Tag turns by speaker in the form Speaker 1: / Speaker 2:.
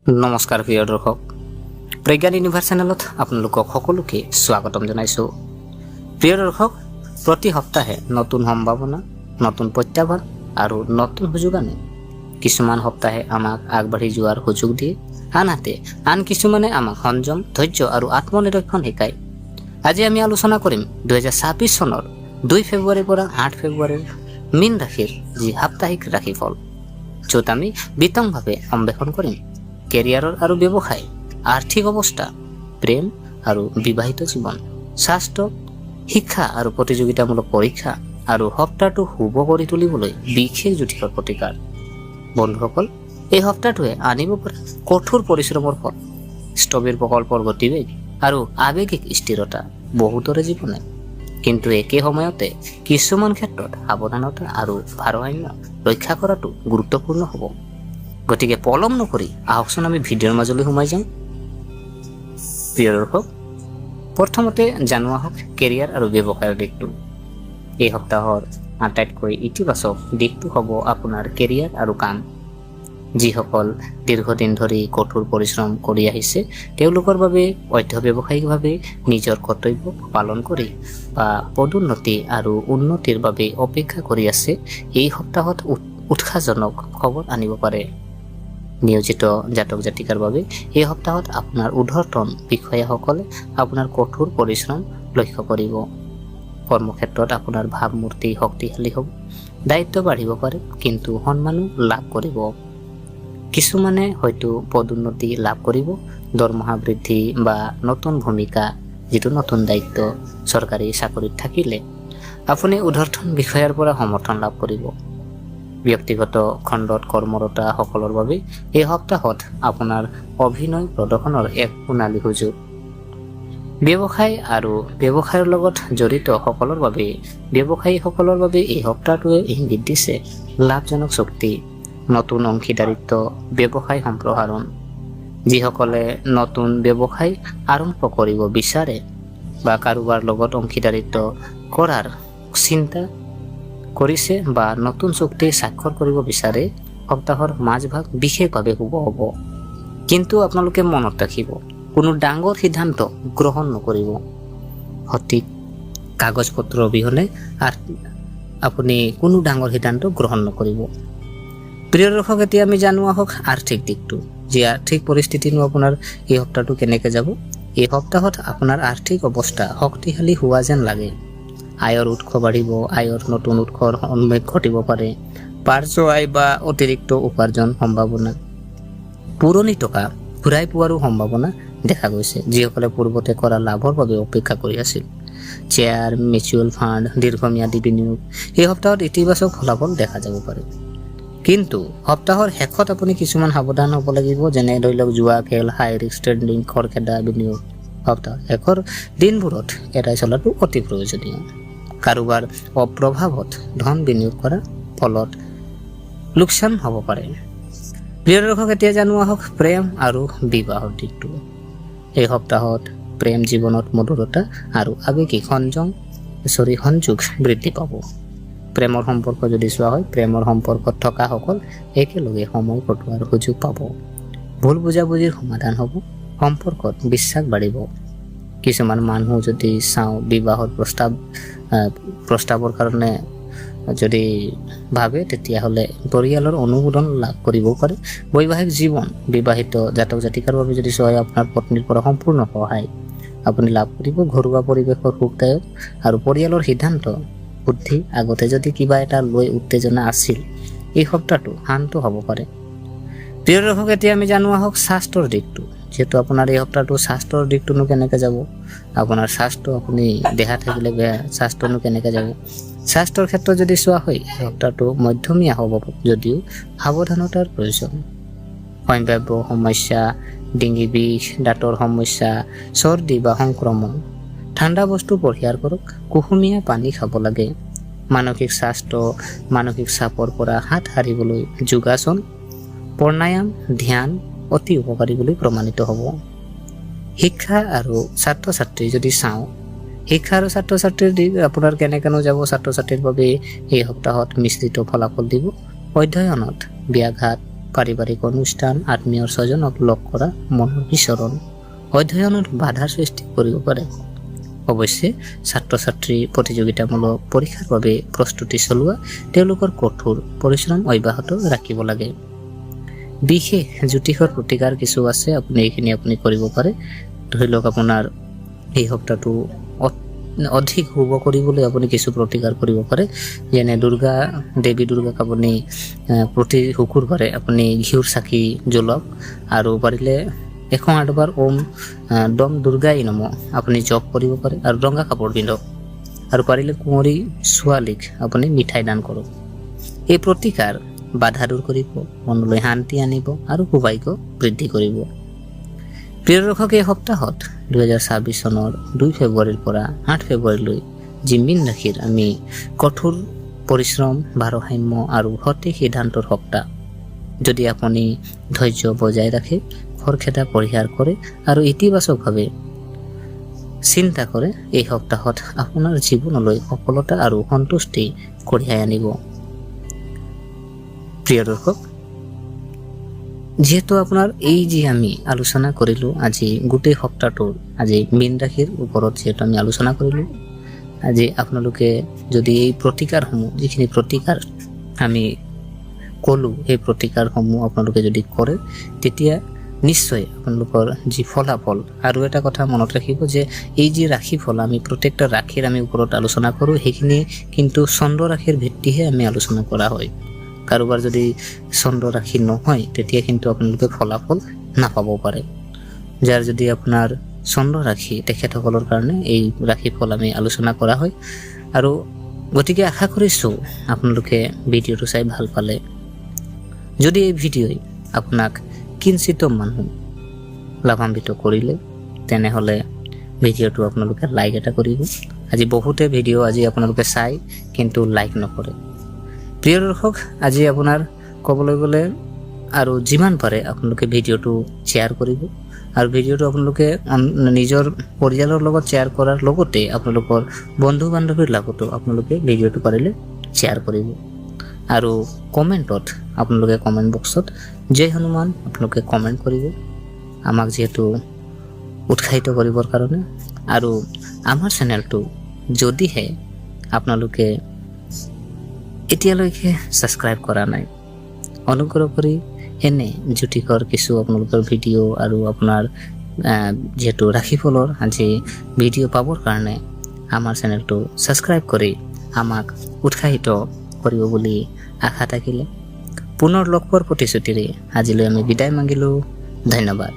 Speaker 1: নমস্কাৰ প্ৰিয় দৰ্শক, প্ৰজ্ঞান ইউনিভাৰ্ছ চেনেলত আপোনালোকক সকলোকে স্বাগতম জনাইছোঁ। প্ৰিয় দৰ্শক, প্ৰতি সপ্তাহে নতুন সম্ভাৱনা, নতুন প্ৰত্যাহ্বান আৰু নতুন সুযোগ আনে। কিছুমান সপ্তাহে আমাক আগবাঢ়ি যোৱাৰ সুযোগ দিয়ে, আনহাতে আন কিছুমানে আমাক সংযম, ধৈৰ্য আৰু আত্মনিৰীক্ষণ শিকায়। আজি আমি আলোচনা কৰিম 2026 চনৰ 2 ফেব্ৰুৱাৰীৰ পৰা 8 ফেব্ৰুৱাৰীৰ মীন ৰাশিৰ যি সাপ্তাহিক ৰাশিফল, য'ত আমি বিতংভাৱে অন্বেষণ কৰিম কেৰিয়াৰৰ আৰু ব্যৱসায়, আৰ্থিক অৱস্থা, প্ৰেম আৰু বিবাহিত জীৱন, স্বাস্থ্য, শিক্ষা আৰু প্ৰতিযোগিতামূলক পৰীক্ষা আৰু সপ্তাহটো শুভ কৰি তুলিবলৈ বিশেষ জ্যোতিষৰ প্ৰতিকাৰ। বন্ধুসকল, এই সপ্তাহটোৱে আনিব পৰা কঠোৰ পৰিশ্ৰমৰ ফল, স্থবিৰ প্ৰকল্পৰ গতিবেগ আৰু আৱেগিক স্থিৰতা বহুতৰে জীৱনে। কিন্তু একে সময়তে কিছুমান ক্ষেত্ৰত সাৱধানতা আৰু ভাৰসাম্য ৰক্ষা কৰাটো গুৰুত্বপূৰ্ণ হ'ব। গতিকে পলম নকৰি আহকচোন আমি ভিডিঅ'ৰ মাজলৈ সোমাই যাওঁ। প্ৰিয় দৰ্শক, প্ৰথমতে জানো আহক কেৰিয়াৰ আৰু ব্যৱসায়ৰ দিশটো। এই সপ্তাহৰ আটাইতকৈ ইতিবাচক দিশটো হ'ব আপোনাৰ কেৰিয়াৰ আৰু কাম। যিসকল দীৰ্ঘদিন ধৰি কঠোৰ পৰিশ্ৰম কৰি আহিছে, তেওঁলোকৰ বাবে অধ্যৱসায়িকভাৱে নিজৰ কৰ্তব্য পালন কৰি বা পদোন্নতি আৰু উন্নতিৰ বাবে অপেক্ষা কৰি আছে, এই সপ্তাহত উৎসাহজনক খবৰ আনিব পাৰে। নিয়োজিত জাতক জাতিকাৰ বাবে এই সপ্তাহত আপোনাৰ ঊৰ্ধ্বতন বিষয়াসকলে আপোনাৰ কঠোৰ পৰিশ্ৰম লক্ষ্য কৰিব। কৰ্মক্ষেত্ৰত আপোনাৰ ভাৱমূৰ্তি শক্তিশালী হ'ব, দায়িত্ব বাঢ়িব পাৰে, কিন্তু সন্মানো লাভ কৰিব। কিছুমানে হয়তো পদোন্নতি লাভ কৰিব, দৰমহা বৃদ্ধি বা নতুন ভূমিকা, যিটো নতুন দায়িত্ব চৰকাৰী চাকৰিত থাকিলে আপুনি ঊৰ্ধ্বতন বিষয়াৰ পৰা সমৰ্থন লাভ কৰিব। ব্যক্তিগত খণ্ডত কৰ্মৰতা সকলৰ বাবে এই সপ্তাহত আপোনাৰ অভিনয় প্ৰদৰ্শনৰ এক সোণালী সুযোগ। ব্যৱসায় আৰু ব্যৱসায়ৰ লগত জড়িত ব্যৱসায়ীসকলৰ বাবে এই সপ্তাহটোৱে ইংগিত দিছে লাভজনক চুক্তি, নতুন অংশীদাৰিত্ব, ব্যৱসায় সম্প্ৰসাৰণ। যিসকলে নতুন ব্যৱসায় আৰম্ভ কৰিব বিচাৰে বা কাৰোবাৰ লগত অংশীদাৰিত্ব কৰাৰ চিন্তা কৰিছে বা নতুন চুক্তি স্বাক্ষৰ কৰিব বিচাৰে, সপ্তাহৰ মাজভাগ বিশেষভাৱে শুভ হ'ব। কিন্তু আপোনালোকে মনত ৰাখিব, কোনো ডাঙৰ সিদ্ধান্ত গ্ৰহণ নকৰিব। সঠিক কাগজ পত্ৰ অবিহনে আপুনি কোনো ডাঙৰ সিদ্ধান্ত গ্ৰহণ নকৰিব। প্ৰিয় দৰ্শক, এতিয়া আমি জানো আহক আৰ্থিক দিশটো। যি আৰ্থিক পৰিস্থিতিনো আপোনাৰ এই সপ্তাহটো কেনেকৈ যাব। এই সপ্তাহত আপোনাৰ আৰ্থিক অৱস্থা শক্তিশালী হোৱা যেন লাগে। আয়ৰ উৎস বাঢ়িব, আয়ৰ নতুন উৎসৰ সন্মুখ ঘটিব পাৰে, পাৰ্শ্ব আয় বা অতিৰিক্ত উপাৰ্জন সম্ভাৱনা, পুৰণি টকা ঘূৰাই পোৱাৰো সম্ভাৱনা দেখা গৈছে। যিসকলে পূৰ্বতে কৰা লাভৰ বাবে অপেক্ষা কৰি আছিল, শ্বেয়াৰ, মিউচুৱেল ফাণ্ড, দীৰ্ঘম্যাদী বিনিয়োগ, এই সপ্তাহত ইতিবাচক ফলাফল দেখা যাব পাৰে। কিন্তু সপ্তাহৰ শেষত আপুনি কিছুমান সাৱধান হ'ব লাগিব, যেনে ধৰি লওক জুৱা খেল, হাই ৰিস্ক ট্ৰেডিং, খৰখেদা বিনিয়োগ সপ্তাহৰ শেষৰ দিনবোৰত এৰাই চলাটো অতি প্ৰয়োজনীয়। কাৰোবাৰ অপ্ৰভাৱত ধন বিনিয়োগ কৰাৰ ফলত লোকচান হ'ব পাৰে। প্ৰিয় দৰ্শক, এতিয়া জানো আহক প্ৰেম আৰু বিবাহৰ দিশটো। এই সপ্তাহত প্ৰেম জীৱনত মধুৰতা আৰু আৱেগিক সংযোগ বৃদ্ধি পাব। প্ৰেমৰ সম্পৰ্ক যদি চোৱা হয়, প্ৰেমৰ সম্পৰ্কত থকাসকল একেলগে সময় কটোৱাৰ সুযোগ পাব। ভুল বুজাবুজিৰ সমাধান হ'ব, সম্পৰ্কত বিশ্বাস বাঢ়িব। কিছুমান মানুহ যদি চাওঁ, বিবাহৰ প্ৰস্তাৱৰ কাৰণে যদি ভাবে, তেতিয়াহ'লে পৰিয়ালৰ অনুমোদন লাভ কৰিবও পাৰে। বৈবাহিক জীৱন, বিবাহিত জাতক জাতিকাৰ বাবে যদি চোৱা হয়, আপোনাৰ পত্নীৰ পৰা সম্পূৰ্ণ সহায় আপুনি লাভ কৰিব। ঘৰুৱা পৰিৱেশৰ সুখদায়ক আৰু পৰিয়ালৰ সিদ্ধান্ত বুদ্ধি, আগতে যদি কিবা এটা লৈ উত্তেজনা আছিল, এই সপ্তাহটো শান্ত হ'ব পাৰে। প্ৰিয় দৰ্শক, এতিয়া আমি জানো আহক স্বাস্থ্যৰ দিশটো। যিহেতু আপোনাৰ এই সপ্তাহটো স্বাস্থ্যৰ দিশটোনো কেনেকৈ যাব, আপোনাৰ স্বাস্থ্য, আপুনি দেহা থাকিলে বেয়া, স্বাস্থ্যনো কেনেকৈ যাব। স্বাস্থ্যৰ ক্ষেত্ৰত যদি চোৱা হয়, এই সপ্তাহটো মধ্যমীয়া হ'ব যদিও সাৱধানতাৰ প্ৰয়োজন। সম্ভাৱ্য সমস্যা, ডিঙি বিষ, দাঁতৰ সমস্যা, চৰ্দি বা সংক্ৰমণ। ঠাণ্ডা বস্তু পৰিহাৰ কৰক, কুহুমীয়া পানী খাব লাগে। মানসিক স্বাস্থ্য, মানসিক চাপৰ পৰা হাত সাৰিবলৈ যোগাসন, প্ৰাণায়াম, ধ্যান অতি উপকাৰী বুলি প্ৰমাণিত হ'ব। শিক্ষা আৰু ছাত্ৰ ছাত্ৰী যদি চাওঁ, শিক্ষা আৰু ছাত্ৰ ছাত্ৰীৰ দিশ আপোনাৰ কেনেকৈনো যাব। ছাত্ৰ ছাত্ৰীৰ বাবে এই সপ্তাহত মিশ্ৰিত ফলাফল দিব। অধ্যয়নত ব্যাঘাত, পাৰিবাৰিক অনুষ্ঠান, আত্মীয় স্বজনক লগ কৰা, মনৰ বিচৰণ, অধ্যয়নত বাধাৰ সৃষ্টি কৰিব পাৰে। অৱশ্যে ছাত্ৰ ছাত্ৰী প্ৰতিযোগিতামূলক পৰীক্ষাৰ বাবে প্ৰস্তুতি চলোৱা তেওঁলোকৰ কঠোৰ পৰিশ্ৰম অব্যাহত ৰাখিব লাগে। বিশেষ জ্যোতিষৰ প্ৰতিকাৰ কিছু আছে, আপুনি কৰিব পাৰে। ধৰি লওক আপোনাৰ এই সপ্তাহটো অধিক শুভ কৰিবলৈ আপুনি কিছু প্ৰতিকাৰ কৰিব পাৰে। যেনে দেৱী দুৰ্গাক আপুনি প্ৰতি শুকুৰবাৰে আপুনি ঘিউৰ চাকি জ্বলাওক, আৰু পাৰিলে 108 বাৰ দম দুৰ্গাই নমঃ আপুনি জপ কৰিব পাৰে, আৰু ৰঙা কাপোৰ পিন্ধক, আৰু পাৰিলে কুঁৱৰী ছোৱালীক আপুনি মিঠাই দান কৰক। এই প্ৰতিকাৰ বাধা দূৰ কৰিব, মনলৈ শান্তি আনিব আৰু সৌভাগ্য বৃদ্ধি কৰিব। প্ৰিয় দৰ্শক, এই সপ্তাহত 2026 চনৰ 2 ফেব্ৰুৱাৰীৰ পৰা 8 ফেব্ৰুৱাৰীলৈ যি মীন ৰাশিৰ আমি কঠোৰ পৰিশ্ৰম, ভাৰসাম্য আৰু সঠিক সিদ্ধান্তৰ সপ্তাহ। যদি আপুনি ধৈৰ্য বজাই ৰাখে, খৰখেদা পৰিহাৰ কৰে আৰু ইতিবাচকভাৱে চিন্তা কৰে, এই সপ্তাহত আপোনাৰ জীৱনলৈ সফলতা আৰু সন্তুষ্টি কঢ়িয়াই আনিব। প্ৰিয় দৰ্শক, যিহেতু আপোনাৰ এই যি আমি আলোচনা কৰিলোঁ আজি গোটেই সপ্তাহটোৰ, আজি মীন ৰাশিৰ ওপৰত যিহেতু আমি আলোচনা কৰিলোঁ, আজি আপোনালোকে যদি এই প্ৰতিকাৰসমূহ, যিখিনি প্ৰতিকাৰ আমি ক'লোঁ, সেই প্ৰতিকাৰসমূহ আপোনালোকে যদি কৰে, তেতিয়া নিশ্চয় আপোনালোকৰ যি ফলাফল। আৰু এটা কথা মনত ৰাখিব যে এই যি ৰাশিফল আমি প্ৰত্যেকটা ৰাশিৰ আমি ওপৰত আলোচনা কৰোঁ, সেইখিনি কিন্তু চন্দ্ৰ ৰাশিৰ ভিত্তিহে আমি আলোচনা কৰা হয়। কাৰোবাৰ যদি চন্দ্ৰ ৰাশি নহয়, তেতিয়া কিন্তু আপোনালোকে ফলাফল নাপাব পাৰে। যাৰ যদি আপোনাৰ চন্দ্ৰ ৰাশি, তেখেতসকলৰ কাৰণে এই ৰাশিফল আমি আলোচনা কৰা হয়। আৰু গতিকে আশা কৰিছোঁ আপোনালোকে ভিডিঅ'টো চাই ভাল পালে। যদি এই ভিডিঅ'ই আপোনাক কিঞ্চিত মানুহ লাভান্বিত কৰিলে, তেনেহ'লে ভিডিঅ'টো আপোনালোকে লাইক এটা কৰিব। আজি বহুতে ভিডিঅ' আপোনালোকে চাই কিন্তু লাইক নকৰে। প্ৰিয় দৰ্শক, আজি আপোনাৰ ক'বলৈ গ'লে আৰু যিমান পাৰে আপোনালোকে ভিডিঅ'টো শ্বেয়াৰ কৰিব, আৰু ভিডিঅ'টো আপোনালোকে নিজৰ পৰিয়ালৰ লগত শ্বেয়াৰ কৰাৰ লগতে আপোনালোকৰ বন্ধু বান্ধৱীৰ লগতো আপোনালোকে ভিডিঅ'টো পাৰিলে শ্বেয়াৰ কৰিব। আৰু কমেণ্টত আপোনালোকে কমেণ্ট বক্সত জয় হনুমান আপোনালোকে কমেণ্ট কৰিব, আমাক যিহেতু উৎসাহিত কৰিবৰ কাৰণে। আৰু আমাৰ চেনেলটো যদিহে আপোনালোকে এতিয়ালৈকে ছাবস্ক্ৰাইব কৰা নাই, অনুগ্ৰহ কৰি এনে জ্যোতিষৰ কিছু আপোনালোকৰ ভিডিঅ' আৰু আপোনাৰ যিহেতু ৰাশিফলৰ আজি ভিডিঅ' পাবৰ কাৰণে আমাৰ চেনেলটো ছাবস্ক্ৰাইব কৰি আমাক উৎসাহিত কৰিব বুলি আশা থাকিলে পুনৰ লগ পোৱাৰ প্ৰতিশ্ৰুতিৰে আজিলৈ আমি বিদায় মাগিলোঁ। ধন্যবাদ।